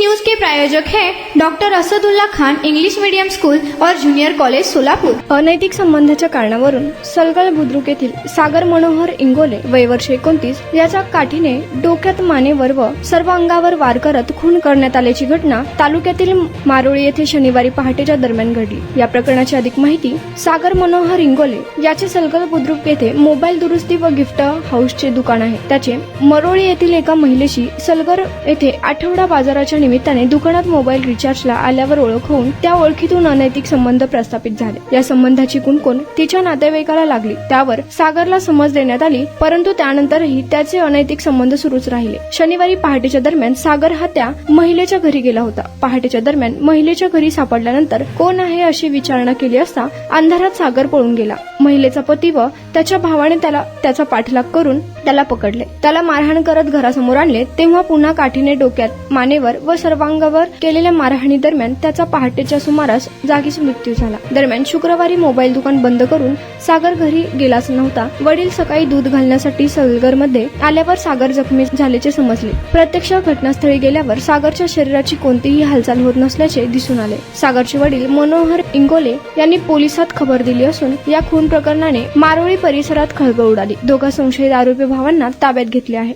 News के प्रायोजक हैं doctor Asadullah Khan English medium school और जूनियर कॉलेज सोलापूर। अनैतिक संबंधाच्या कारणावरून सलगल बुद्रुक येथील सागर मनोहर इंगोले वय वर्ष 29 याचा काठीने डोक्यात, मानेवर व सर्व अंगावर वार करत खून करण्यात आल्याची घटना तालुक्यातील मारोळी येथे शनिवारी पहाटेच्या दरम्यान घडली। या प्रकरणाची अधिक माहिती सागर मनोहर इंगोले याचे सलगल बुद्रुक येथे मोबाईल दुरुस्ती व गिफ्ट हाऊसचे दुकान आहे। त्याचे मरोळी येथील एका महिलेशी सलगर येथे आठवडा बाजाराच्या निमित्ताने दुकानात मोबाईल रिचार्जला आल्यावर ओळख होऊन त्या ओळखीतून अनैतिक संबंध प्रस्थापित झाले। या संबंधाची कुणकुण तिच्या नातेवाईकाला लागली, त्यावर सागरला समज देण्यात आली, परंतु त्यानंतरही त्याचे अनैतिक संबंध सुरूच राहिले। शनिवारी पहाटेच्या दरम्यान सागर हा त्या महिलेच्या घरी गेला होता। पहाटेच्या दरम्यान महिलेच्या घरी सापडल्यानंतर कोण आहे अशी विचारणा केली असता अंधारात सागर पळून गेला। महिलेचा पती व त्याच्या भावाने त्याचा पाठलाग करून त्याला पकडले, त्याला मारहाण करत घरासमोर आणले, तेव्हा पुन्हा काठीने डोक्यात, मानेवर व सर्वांगावर केलेल्या मारहाणी दरम्यान त्याचा पहाटेच्या सुमारास जागीच मृत्यू झाला। दरम्यान शुक्रवारी मोबाईल दुकान बंद करून सागर घरी गेलाच नव्हता। वडील सकाळी दूध घालण्यासाठी सलगरमध्ये आल्यावर सागर जखमी झाल्याचे समजले। प्रत्यक्ष घटनास्थळी गेल्यावर सागरच्या शरीराची कोणतीही हालचाल होत नसल्याचे दिसून आले। सागरचे वडील मनोहर इंगोले यांनी पोलिसात खबर दिली असून या खून प्रकरणाने मारोळी परिसरात खळबळ उडाली। दोघा संशयित आरोपी भावांना ताब्यात घेतले आहे।